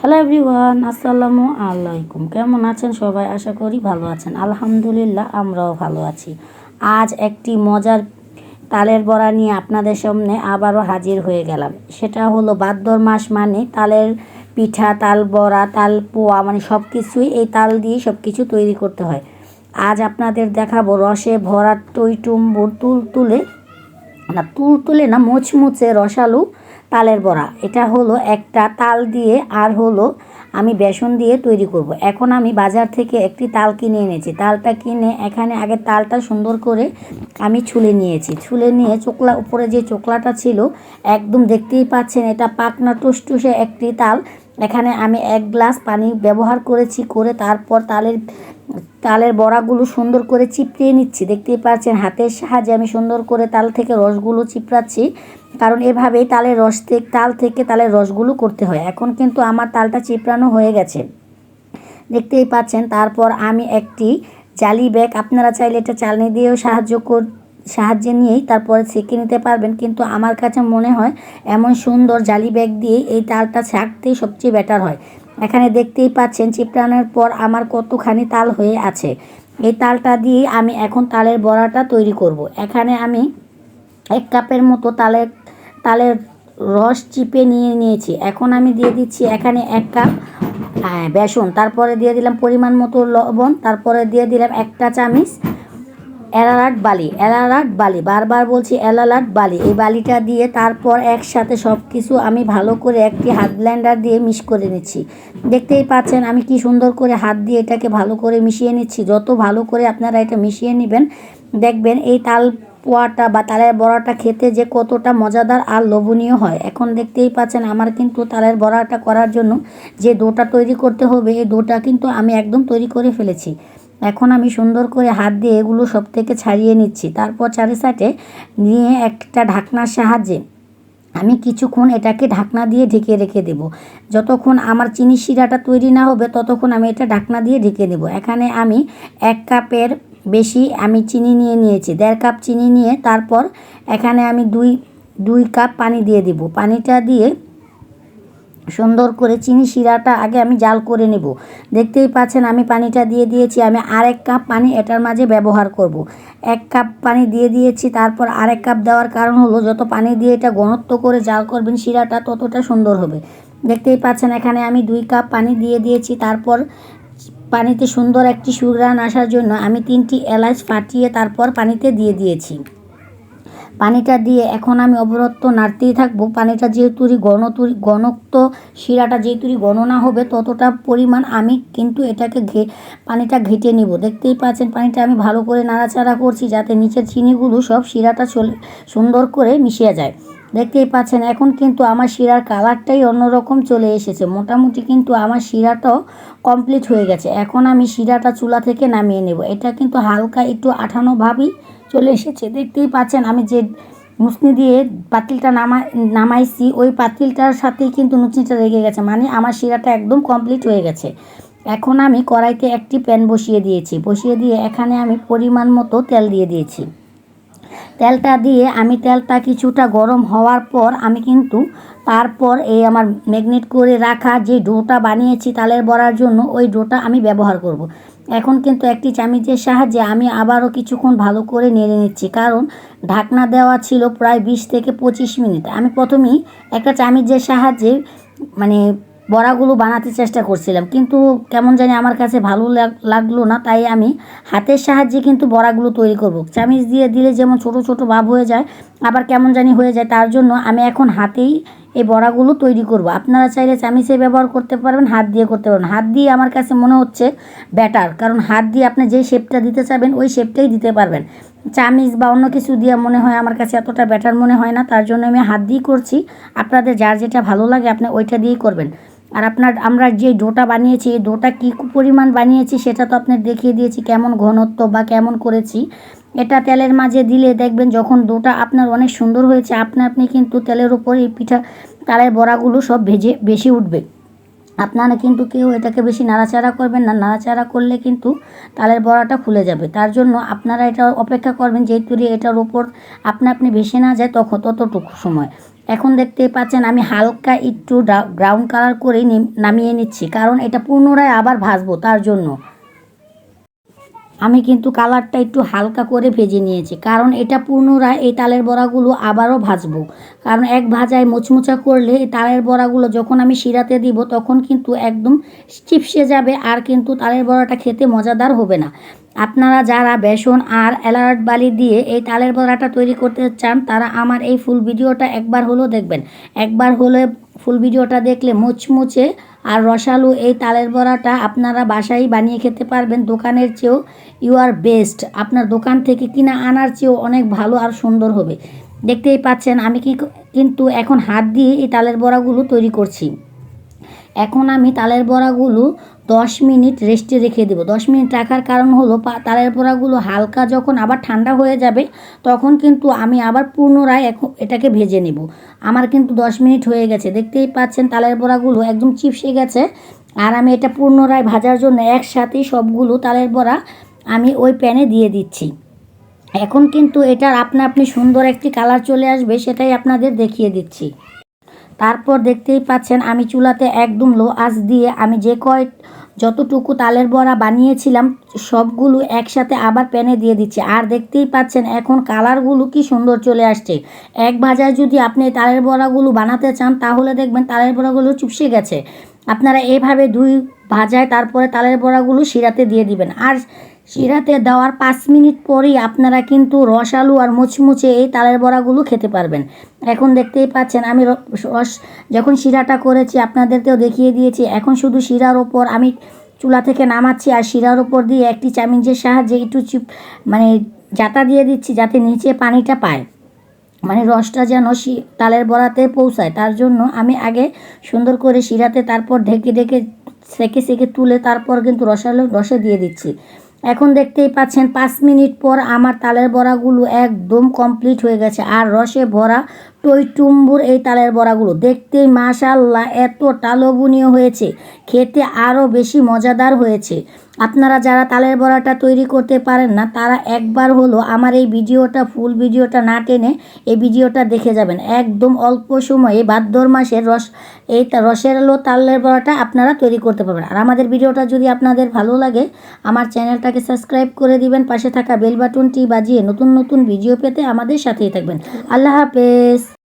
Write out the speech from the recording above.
Hello everyone, আসসালামু আলাইকুম। কেমন আছেন সবাই? আশা করি ভালো আছেন। আলহামদুলিল্লাহ, আমরাও ভালো আছি। আজ একটি মজার তালের বড়া নিয়ে আপনাদের সামনে আবারও হাজির হয়ে গেলাম। সেটা হলো ভাদ্র মাস মানে তালের পিঠা, তাল বড়া, তাল পোয়া, মানে সব কিছুই এই তাল দিয়ে সব কিছু তৈরি করতে হয়। আজ আপনাদের দেখাবো রসে ভরা টইটুম্বুর তুলতুলে না মুচমুচে রসালো তালের বড়া। এটা হলো একটা তাল দিয়ে আর হলো আমি বেসন দিয়ে তৈরি করব। এখন আমি বাজার থেকে একটি তাল কিনে এনেছি। তালটা কিনে এখানে আগে তালটা সুন্দর করে আমি ছুলে নিয়েছি। ছুলে নিয়ে উপরে যে চোকলাটা ছিল একদম দেখতেই পাচ্ছেন, এটা পাকনা টুসটুসে একটি তাল। এখানে আমি 1 গ্লাস পানি ব্যবহার করেছি, করে তারপর তালের বড়াগুলো সুন্দর করে চিপড়িয়ে নিচ্ছি। দেখতেই পাচ্ছেন হাতের সাহায্যে আমি সুন্দর করে তাল থেকে রসগুলো চিপড়াচ্ছি, কারণ এভাবেই তাল থেকে তালের রসগুলো করতে হয়। এখন কিন্তু আমার তালটা চিপড়ানো হয়ে গেছে, দেখতেই পাচ্ছেন। তারপর আমি একটি জালি ব্যাগ, আপনারা চাইলে এটা চালনি দিয়েও সাহায্যে নিয়েই তারপরে ছেঁকে নিতে পারবেন, কিন্তু আমার কাছে মনে হয় এমন সুন্দর জালি ব্যাগ দিয়ে এই তালটা ছাঁকতেই সবচেয়ে বেটার হয়। এখানে দেখতেই পাচ্ছেন চিপড়ানোর পর আমার কতখানি তাল হয়ে আছে। এই তালটা দিয়ে আমি এখন তালের বড়াটা তৈরি করব। এখানে আমি 1 কাপের মতো তালের রস চিপে নিয়েছি। এখন আমি দিয়ে দিচ্ছি এখানে 1 কাপ বেসন, তারপরে দিয়ে দিলাম পরিমাণ মতো লবণ, তারপরে দিয়ে দিলাম 1 চামচ এলারাট বালি, বারবার বলছি এলারাট বালি। এই বালিটা দিয়ে তারপর একসাথে সব কিছু আমি ভালো করে একটি হাত ব্লেন্ডার দিয়ে মিক্স করে নিচ্ছি। দেখতেই পাচ্ছেন আমি কি সুন্দর করে হাত দিয়ে এটাকে ভালো করে মিশিয়ে নিচ্ছি। যত ভালো করে আপনারা এটা মিশিয়ে নেবেন, দেখবেন এই তাল পোয়াটা বা তালের বড়াটা খেতে যে কতটা মজাদার আর লোভনীয় হয়। এখন দেখতেই পাচ্ছেন আমার কিন্তু তালের বড়াটা করার জন্য যে ডোটা তৈরি করতে হবে, এই ডোটা কিন্তু আমি একদম তৈরি করে ফেলেছি। এখন আমি সুন্দর করে হাত দিয়ে এগুলো সব থেকে ছাড়িয়ে নিচ্ছি। তারপর চারি সাইডে নিয়ে একটা ঢাকনার সাহায্যে আমি কিছুক্ষণ এটাকে ঢাকনা দিয়ে ঢেকে রেখে দেব। যতক্ষণ আমার চিনি শিরাটা তৈরি না হবে ততক্ষণ আমি এটা ঢাকনা দিয়ে ঢেকে দেব। এখানে আমি 1 কাপের বেশি আমি চিনি নিয়েছি, 1.5 কাপ চিনি নিয়ে তারপর এখানে আমি দুই কাপ পানি দিয়ে দিব। পানিটা দিয়ে সুন্দর করে চিনি শিরাটা আগে আমি জাল করে নেব। দেখতেই পাচ্ছেন আমি পানিটা দিয়ে দিয়েছি। আমি আর 1 কাপ পানি এটার মাঝে ব্যবহার করব। 1 কাপ পানি দিয়ে দিয়েছি, তারপর আর 1 কাপ দেওয়ার কারণ হলো যত পানি দিয়ে এটা ঘনত্ব করে জাল করবেন শিরাটা ততটা সুন্দর হবে। দেখতেই পাচ্ছেন এখানে আমি 2 কাপ পানি দিয়ে দিয়েছি। তারপর পানিতে সুন্দর একটি সুঘ্রাণ আসার জন্য আমি 3টি এলাচ ফাটিয়ে তারপর পানিতে দিয়ে দিয়েছি। পানিটা দিয়ে এখন আমি অবিরত নাড়তেই থাকবো। পানিটা যেহেতু ঘনত্ব শিরাটা যেহেতু ঘন না হবে ততটা পরিমাণ আমি কিন্তু পানিটা ঘেটে নিব। দেখতেই পাচ্ছেন পানিটা আমি ভালো করে নাড়াচাড়া করছি যাতে নিচের চিনিগুলো সব শিরাটা সুন্দর করে মিশিয়ে যায়। দেখতেই পাচ্ছেন এখন কিন্তু আমার শিরার কালারটাই অন্যরকম চলে এসেছে। মোটামুটি কিন্তু আমার শিরাটাও কমপ্লিট হয়ে গেছে। এখন আমি শিরাটা চুলা থেকে নামিয়ে নেব। এটা কিন্তু হালকা একটু আঠানোভাবেই চলে এসেছে। দেখতেই পাচ্ছেন আমি যে নুচনি দিয়ে পাতিলটা নামাইছি ওই পাতিলটার সাথেই কিন্তু নুচনিটা লেগে গেছে, মানে আমার শিরাটা একদম কমপ্লিট হয়ে গেছে। এখন আমি কড়াইতে একটি প্যান বসিয়ে দিয়ে এখানে আমি পরিমাণ মতো তেল দিয়ে দিয়েছি। তেলটা কিছুটা গরম হওয়ার পর আমি কিন্তু তারপর এই আমার ম্যাগনেট করে রাখা যে ডোটা বানিয়েছি তালের বড়ার জন্য ওই ডোটা আমি ব্যবহার করব। এখন কিন্তু একটি চামচের সাহায্যে আমি আবারও কিছুক্ষণ ভালো করে নেড়ে নিচ্ছি, কারণ ঢাকনা দেওয়া ছিল প্রায় 20 থেকে 25 মিনিট। আমি প্রথমেই একটা চামচের সাহায্যে মানে বড়াগুলো বানাতে চেষ্টা করছিলাম, কিন্তু কেমন জানি আমার কাছে ভালো লাগলো না, তাই আমি হাতের সাহায্যে কিন্তু বড়াগুলো তৈরি করব। চামচ দিয়ে দিলে যেমন ছোট ছোট ভাব হয়ে যায়, আবার কেমন জানি হয়ে যায়, তার জন্য আমি এখন হাতেই এই বড়াগুলো তৈরি করব। আপনারা চাইলে চামচে ব্যবহার করতে পারবেন, হাত দিয়ে করতে পারবেন। হাত দিয়ে আমার কাছে মনে হচ্ছে বেটার, কারণ হাত দিয়ে আপনি যেই শেপটা দিতে চাবেন ওই শেপটাই দিতে পারবেন। চামচ বা অন্য কিছু দিয়ে মনে হয় আমার কাছে এতটা বেটার মনে হয় না, তার জন্য আমি হাত দিয়েই করছি। আপনাদের যার যেটা ভালো লাগে আপনি ওইটা দিয়েই করবেন। আর আমরা যে ডোটা বানিয়েছি এই ডোটা কী পরিমাণ বানিয়েছি সেটা তো আপনার দেখিয়ে দিয়েছি, কেমন ঘনত্ব বা কেমন করেছি। এটা তেলের মাঝে দিলে দেখবেন যখন ডোটা আপনার অনেক সুন্দর হয়েছে আপনি কিন্তু তেলের উপর এই তালের বড়াগুলো সব বেশি উঠবে। আপনারা কিন্তু কেউ এটাকে বেশি নাড়াচাড়া করবেন না, নাড়াচাড়া করলে কিন্তু তালের বড়াটা খুলে যাবে। তার জন্য আপনারা এটা অপেক্ষা করবেন যেহেতু এটার ওপর আপনি ভেসে না যায় ততটুকু সময়। এখন দেখতে পাচ্ছেন আমি হালকা একটু ব্রাউন কালার করে নামিয়ে নিচ্ছি, কারণ এটা পুনরায় আবার ভাজবো। তার জন্য আমি কিন্তু কালারটা একটু হালকা করে ভেজে নিয়েছি, কারণ এটা পুনরায় এই তালের বড়াগুলো আবারও ভাজবো। কারণ এক ভাজায় মুচমুচা করলে এই তালের বড়াগুলো যখন আমি শিরাতে দিব তখন কিন্তু একদম চিপসে যাবে, আর কিন্তু তালের বড়াটা খেতে মজাদার হবে না। আপনারা যারা বেসন আর এলাচ বালি দিয়ে এই তালের বড়াটা তৈরি করতে চান তারা আমার এই ফুল ভিডিওটা একবার হলেও দেখবেন। একবার হলে ফুল ভিডিওটা দেখলে মুচমুচে আর রসালো এই তালের বড়াটা আপনারা বাসায় বানিয়ে খেতে পারবেন। দোকানের চেয়েও ইউ আর বেস্ট, আপনার দোকান থেকে কিনা আনার চেয়েও অনেক ভালো আর সুন্দর হবে। দেখতেই পাচ্ছেন আমি কিন্তু এখন হাত দিয়ে এই তালের বড়াগুলো তৈরি করছি। এখন আমি তালের বড়াগুলো 10 মিনিট রেস্টে রেখে দেবো। 10 মিনিট রাখার কারণ হলো তালের বড়াগুলো হালকা যখন আবার ঠান্ডা হয়ে যাবে তখন কিন্তু আমি আবার পুনরায় এটাকে ভেজে নেব। আমার কিন্তু 10 মিনিট হয়ে গেছে, দেখতেই পাচ্ছেন তালের বড়াগুলো একদম চিপসে গেছে। আর আমি এটা পুনরায় ভাজার জন্য একসাথেই সবগুলো তালের বড়া আমি ওই প্যানে দিয়ে দিচ্ছি। এখন কিন্তু এটার আপনি সুন্দর একটি কালার চলে আসবে, সেটাই আপনাদের দেখিয়ে দিচ্ছি। তারপর দেখতেই পাচ্ছেন আমি চুলাতে একদম লো আঁচ দিয়ে আমি যতটুকু তালের বড়া বানিয়েছিলাম সবগুলো একসাথে আবার প্যানে দিয়ে দিচ্ছি। আর দেখতেই পাচ্ছেন এখন কালারগুলো কি সুন্দর চলে আসছে। এক ভাজায় যদি আপনি তালের বড়াগুলো বানাতে চান তাহলে দেখবেন তালের বড়াগুলো চুপসে গেছে। আপনারা এইভাবে 2 ভাজায় তারপরে তালের বড়াগুলো শিরাতে দিয়ে দিবেন। আর শিরাতে দেওয়ার 5 মিনিট পরেই আপনারা কিন্তু রসালো আর মুচমুচে এই তালের বড়াগুলো খেতে পারবেন। এখন দেখতেই পাচ্ছেন আমি যখন শিরাটা করেছি আপনাদেরকেও দেখিয়ে দিয়েছি। এখন শুধু শিরার ওপর আমি চুলা থেকে নামাচ্ছি আর শিরার ওপর দিয়ে একটি চামচের সাহায্যে একটু জাতা দিয়ে দিচ্ছি, যাতে নিচে পানিটা পায়, মানে রসটা যেন তালের বড়াতে পৌঁছায়। তার জন্য আমি আগে সুন্দর করে শিরাতে তারপর ঢেকে সেকে তুলে তারপর কিন্তু রসে দিয়ে দিচ্ছি। এখন দেখতেই পাচ্ছেন 5 মিনিট পর আমার তালের বড়াগুলো একদম কমপ্লিট হয়ে গেছে। আর রসে ভরা টইটুম্বুর এই তালের বড়াগুলো দেখতেই মাশাআল্লাহ এতটা লোভনীয় হয়েছে, খেতে আরও বেশি মজাদার হয়েছে। আপনারা যারা তালের বড়াটা তৈরি করতে পারেন না তারা একবার হলো আমার এই ভিডিওটা ফুল ভিডিওটা না টেনে এই ভিডিওটা দেখে যাবেন। একদম অল্প সময়ে ভাদ্র মাসের রসের আলো তালের বড়াটা আপনারা তৈরি করতে পারবেন। আর আমাদের ভিডিওটা যদি আপনাদের ভালো লাগে আমার চ্যানেলটাকে সাবস্ক্রাইব করে দিবেন, পাশে থাকা বেল বাটনটি বাজিয়ে নতুন নতুন ভিডিও পেতে আমাদের সাথেই থাকবেন। আল্লাহ হাফেজ।